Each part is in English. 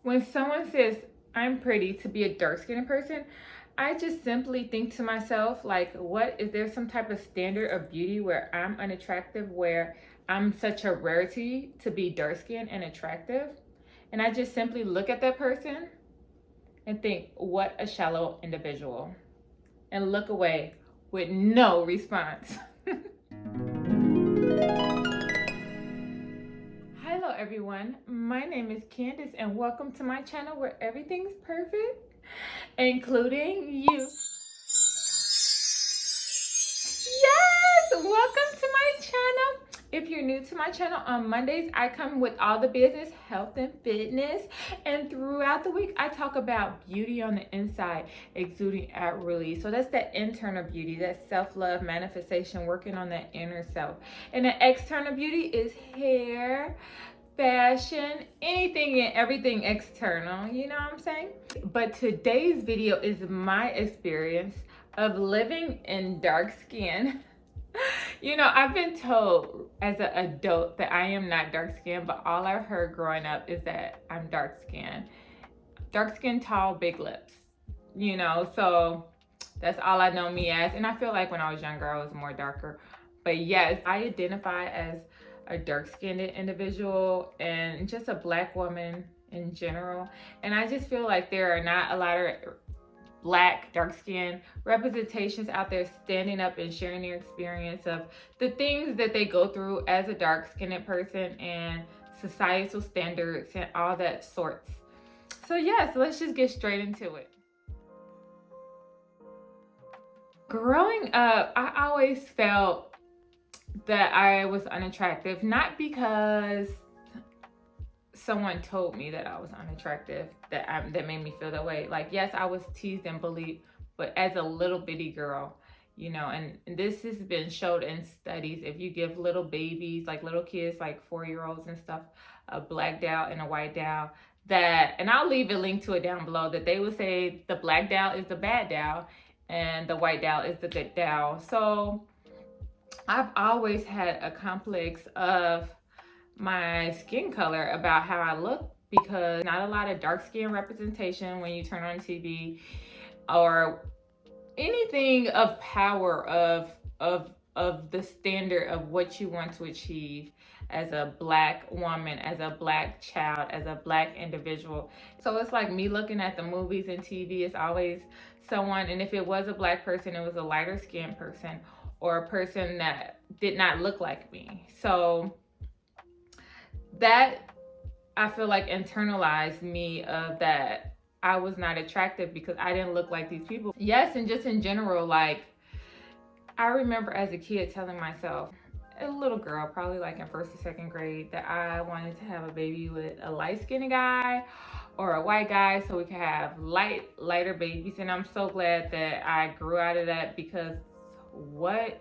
When someone says I'm pretty to be a dark-skinned person, I just simply think to myself, like, what is there some type of standard of beauty where I'm unattractive, where I'm such a rarity to be dark-skinned and attractive? And I just simply look at that person and think, what a shallow individual, and look away with no response. Hello everyone, my name is Candace and welcome to my channel where everything's perfect, including you. Yes, welcome to my channel. If you're new to my channel, on Mondays I come with all the business, health and fitness, and throughout the week I talk about beauty on the inside, exuding outwardly. So that's that internal beauty, that self-love manifestation, working on that inner self. And the external beauty is hair, fashion, anything and everything external, you know what I'm saying? But today's video is my experience of living in dark skin. You know, I've been told as an adult that I am not dark skinned, but all I've heard growing up is that I'm dark skinned. Dark skin, tall, big lips, you know, so that's all I know me as. And I feel like when I was younger, I was more darker. But yes, I identify as a dark-skinned individual and just a Black woman in general. And I just feel like there are not a lot of Black dark-skinned representations out there standing up and sharing their experience of the things that they go through as a dark-skinned person and societal standards and all that sorts. So yes, let's just get straight into it. Growing up, I always felt that I was unattractive, not because someone told me that I was unattractive, that made me feel that way. Like, yes, I was teased and bullied, but as a little bitty girl, you know, and this has been showed in studies. If you give little babies, like little kids, like 4-year-olds and stuff, a black doll and a white doll, that, and I'll leave a link to it down below, that they would say the black doll is the bad doll and the white doll is the good doll. So I've always had a complex of my skin color about how I look, because not a lot of dark skin representation when you turn on TV or anything of power of the standard of what you want to achieve as a Black woman, as a Black child, as a Black individual. So it's like me looking at the movies and TV, it's always someone, and if it was a Black person, it was a lighter skinned person or a person that did not look like me. So that, I feel like, internalized me of that I was not attractive because I didn't look like these people. Yes, and just in general, like, I remember as a kid telling myself, a little girl, probably like in 1st or 2nd grade, that I wanted to have a baby with a light-skinned guy or a white guy so we could have lighter babies. And I'm so glad that I grew out of that, because what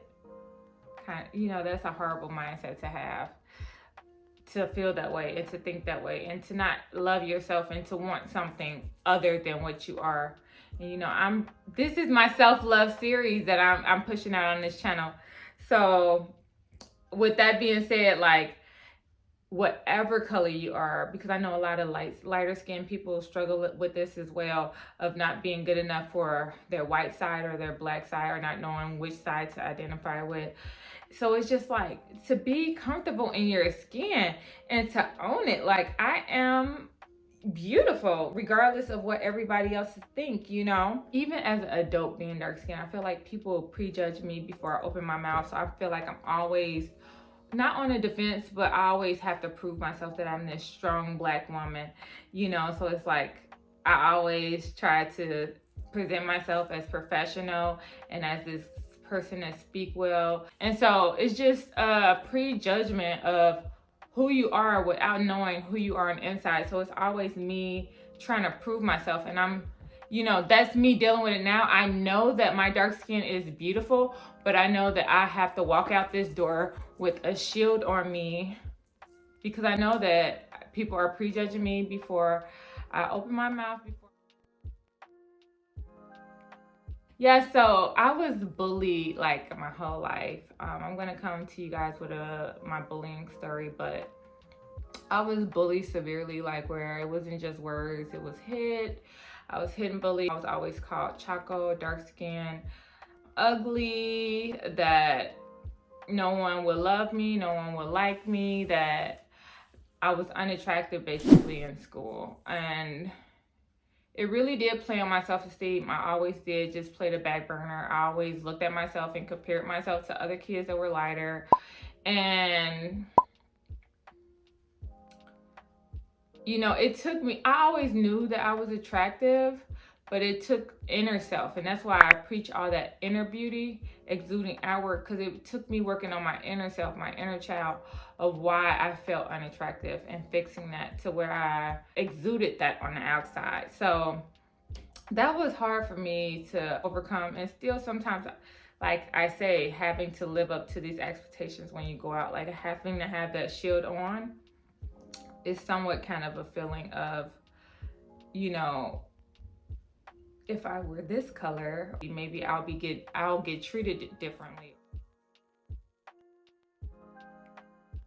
kind, you know, that's a horrible mindset to have, to feel that way and to think that way and to not love yourself and to want something other than what you are. And you know, this is my self-love series that I'm pushing out on this channel. So with that being said, like, whatever color you are, because I know a lot of lighter skinned people struggle with this as well, of not being good enough for their white side or their Black side, or not knowing which side to identify with. So it's just like, to be comfortable in your skin and to own it. Like, I am beautiful regardless of what everybody else think, you know. Even as an adult being dark skinned, I feel like people prejudge me before I open my mouth. So I feel like I'm always not on a defense, but I always have to prove myself that I'm this strong Black woman, you know. So it's like, I always try to present myself as professional and as this person that speak well. And so it's just a prejudgment of who you are without knowing who you are on the inside. So it's always me trying to prove myself, and I'm, you know, that's me dealing with it now. I know that my dark skin is beautiful, but I know that I have to walk out this door with a shield on me, because I know that people are prejudging me before I open my mouth. Yeah, so I was bullied like my whole life. I'm gonna come to you guys with my bullying story, but I was bullied severely, like where it wasn't just words, it was hit. I was hit and bullied. I was always called Chaco, dark skin, ugly, that no one would love me, no one would like me, that I was unattractive basically in school. And it really did play on my self-esteem. I always did just play the back burner. I always looked at myself and compared myself to other kids that were lighter. And you know, it took me, I always knew that I was attractive, but it took inner self. And that's why I preach all that inner beauty exuding outward, because it took me working on my inner self, my inner child, of why I felt unattractive and fixing that to where I exuded that on the outside. So that was hard for me to overcome, and still sometimes, like I say, having to live up to these expectations when you go out, like having to have that shield on is somewhat kind of a feeling of, you know, if I wear this color, maybe I'll get treated differently.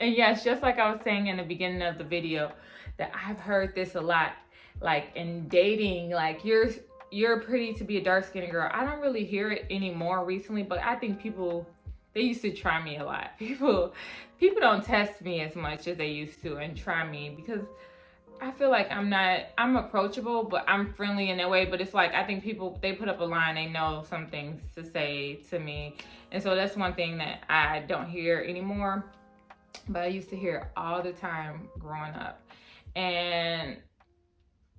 And yes, just like I was saying in the beginning of the video, that I've heard this a lot, like in dating, like you're pretty to be a dark-skinned girl. I don't really hear it anymore recently, but I think they used to try me a lot. People don't test me as much as they used to and try me, because I feel like I'm approachable, but I'm friendly in that way. But it's like, I think they put up a line, they know some things to say to me. And so that's one thing that I don't hear anymore, but I used to hear it all the time growing up. And,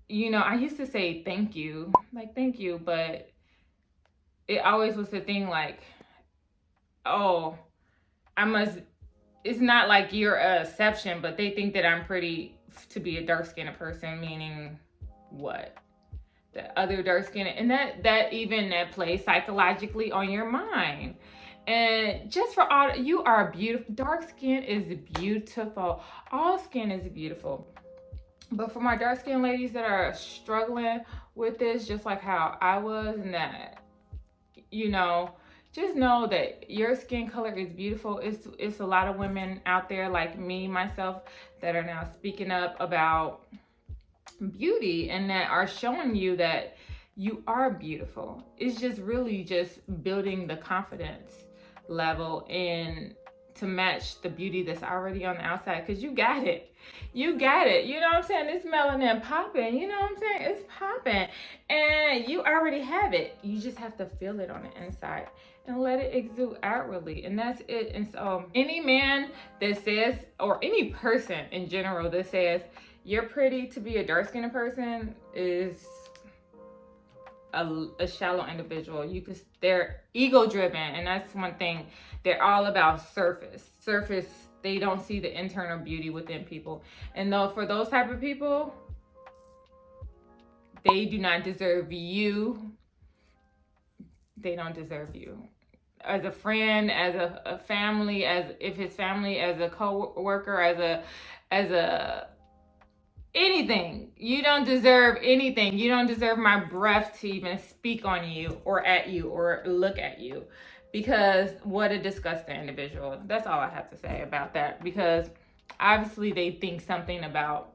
you know, I used to say thank you, but it always was the thing like, oh, it's not like you're an exception, but they think that I'm pretty to be a dark-skinned person, meaning what? The other dark-skinned, and that plays psychologically on your mind. And just for all, you are beautiful. Dark skin is beautiful. All skin is beautiful. But for my dark-skinned ladies that are struggling with this, just like how I was, and that, you know, just know that your skin color is beautiful. It's a lot of women out there like me, myself, that are now speaking up about beauty and that are showing you that you are beautiful. It's just really just building the confidence level and to match the beauty that's already on the outside, because you got it. You know what I'm saying? It's melanin popping, you know what I'm saying? It's popping, and you already have it. You just have to feel it on the inside and let it exude outwardly, and that's it. And so any man that says, or any person in general that says you're pretty to be a dark-skinned person, is a shallow individual. They're ego-driven, and that's one thing. They're all about surface. They don't see the internal beauty within people. And though for those type of people, they do not deserve you. They don't deserve you. As a friend, as a family, as a co-worker, as a anything. You don't deserve anything. You don't deserve my breath to even speak on you or at you or look at you, because what a disgusting individual. That's all I have to say about that, because obviously they think something about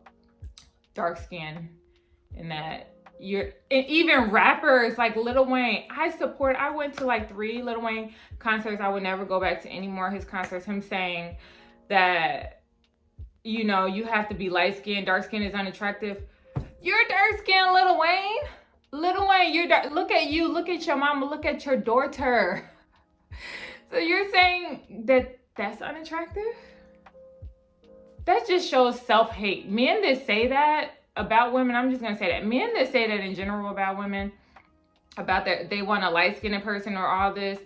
dark skin, and that and even rappers like Lil Wayne, I went to like 3 Lil Wayne concerts. I would never go back to any more of his concerts. Him saying that, you know, you have to be light skinned, dark skin is unattractive. You're dark skinned, Lil Wayne. Lil Wayne, you're dark. Look at you, look at your mama, look at your daughter. So you're saying that that's unattractive? That just shows self-hate. Men that say that about women, I'm just gonna say that. Men that say that in general about women, about that they want a light-skinned person or all this,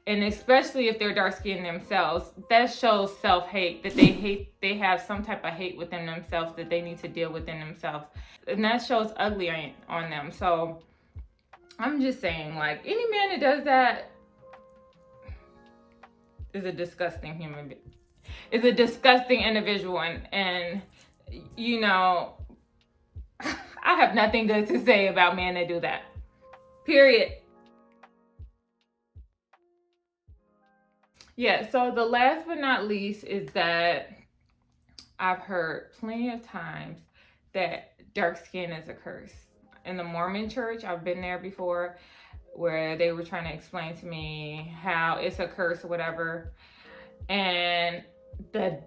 and especially if they're dark-skinned themselves, that shows self-hate, that they have some type of hate within themselves that they need to deal within themselves. And that shows ugly on them. So I'm just saying, like, any man that does that is a disgusting human being. Is a disgusting individual, and you know, I have nothing good to say about men that do that. Period. Yeah, so the last but not least is that I've heard plenty of times that dark skin is a curse. In the Mormon church, I've been there before, where they were trying to explain to me how it's a curse or whatever. And the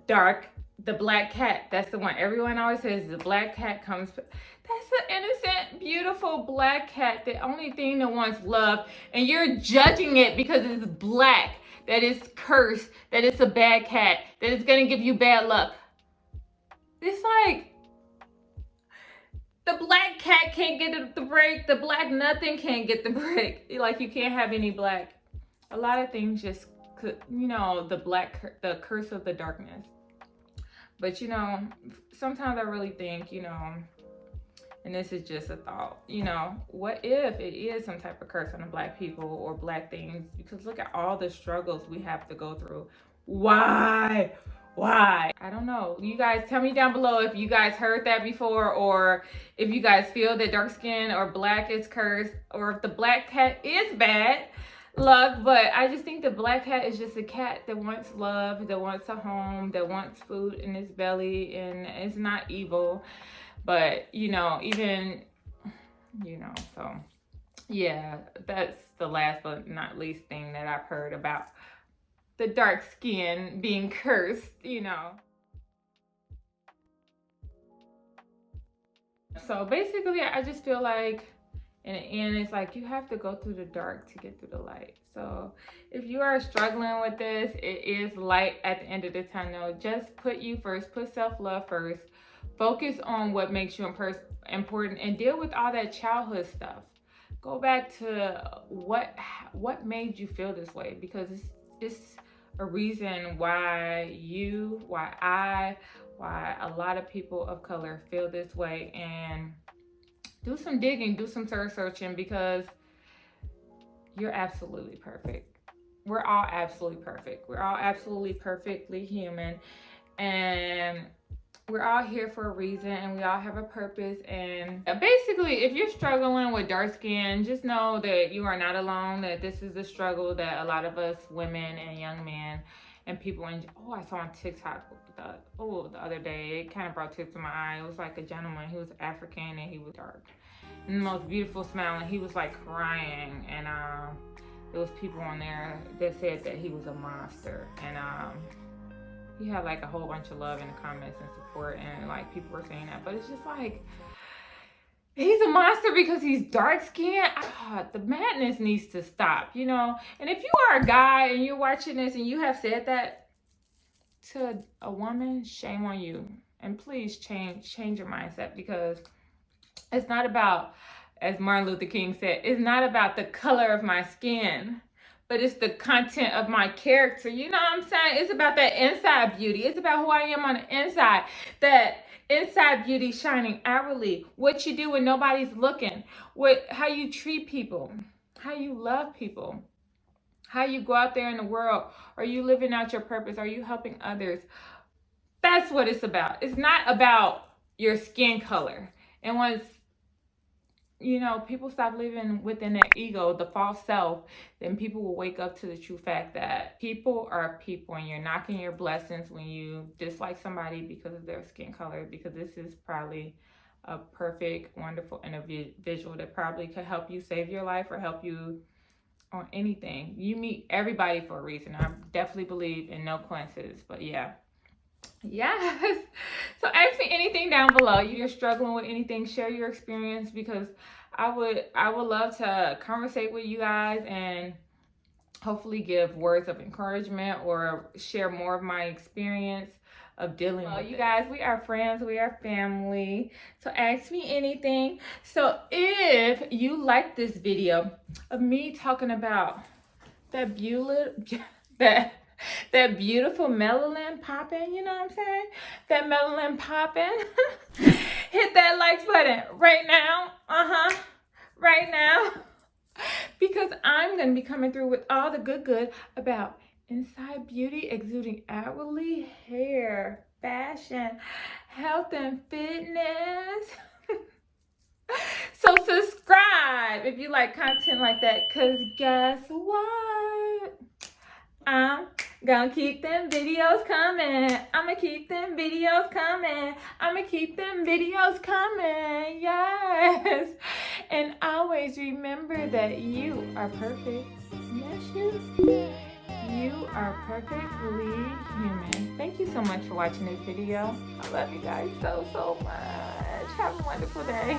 black cat, that's the one everyone always says, the black cat comes. That's an innocent, beautiful black cat, the only thing that wants love, and you're judging it because it's black, that it's cursed, that it's a bad cat, that it's gonna give you bad luck. It's like, the black cat can't get the break, the black nothing can't get the break. Like, you can't have any black. A lot of things just could, you know, the curse of the darkness. But, you know, sometimes I really think, you know, and this is just a thought, you know, what if it is some type of curse on the black people or black things? Because look at all the struggles we have to go through. Why? I don't know. You guys tell me down below if you guys heard that before, or if you guys feel that dark skin or black is cursed, or if the black cat is bad luck. But I just think the black cat is just a cat that wants love, that wants a home, that wants food in its belly, and it's not evil. But, you know, even, you know, so yeah, that's the last but not least thing that I've heard about the dark skin being cursed, you know. So basically, I just feel like in the end, it's like you have to go through the dark to get through the light. So if you are struggling with this, it is light at the end of the tunnel. Just put you first, put self-love first. Focus on what makes you important, and deal with all that childhood stuff. Go back to what made you feel this way, because it's a reason why a lot of people of color feel this way. And do some digging, do some searching, because you're absolutely perfect. We're all absolutely perfect. We're all absolutely perfectly human, and we're all here for a reason, and we all have a purpose. And basically, if you're struggling with dark skin, just know that you are not alone, that this is a struggle that a lot of us women and young men and people I saw on TikTok the other day. It kind of brought tears to my eye. It was like a gentleman. He was African and he was dark, and the most beautiful smile, and he was like crying. And there was people on there that said that he was a monster. And he had like a whole bunch of love in the comments and support, and like people were saying that. But it's just like, he's a monster because he's dark skinned. The madness needs to stop, you know. And if you are a guy and you're watching this and you have said that to a woman, shame on you. And please change your mindset, because it's not about, as Martin Luther King said, it's not about the color of my skin, but it's the content of my character. You know what I'm saying? It's about that inside beauty. It's about who I am on the inside. That inside beauty shining outwardly. What you do when nobody's looking. How you treat people. How you love people. How you go out there in the world. Are you living out your purpose? Are you helping others? That's what it's about. It's not about your skin color. And once, you know, people stop living within their ego, the false self, then people will wake up to the true fact that people are people, and you're knocking your blessings when you dislike somebody because of their skin color, because this is probably a perfect, wonderful individual that probably could help you save your life or help you on anything. You meet everybody for a reason. I definitely believe in no coincidence. But yeah. Yes. So ask me anything down below. You're struggling with anything, share your experience, because I would love to conversate with you guys and hopefully give words of encouragement or share more of my experience of dealing with you guys. We are friends, we are family. So ask me anything. So if you like this video of me talking about that that beautiful melanin popping, you know what I'm saying? That melanin popping. Hit that like button right now. Right now. Because I'm going to be coming through with all the good about inside beauty, exuding outwardly, hair, fashion, health, and fitness. So subscribe if you like content like that, because guess what? I'm Gonna keep them videos coming. I'ma keep them videos coming. I'ma keep them videos coming. Yes. And always remember that you are perfect. Yes, you are perfectly human. Thank you so much for watching this video. I love you guys so much. Have a wonderful day.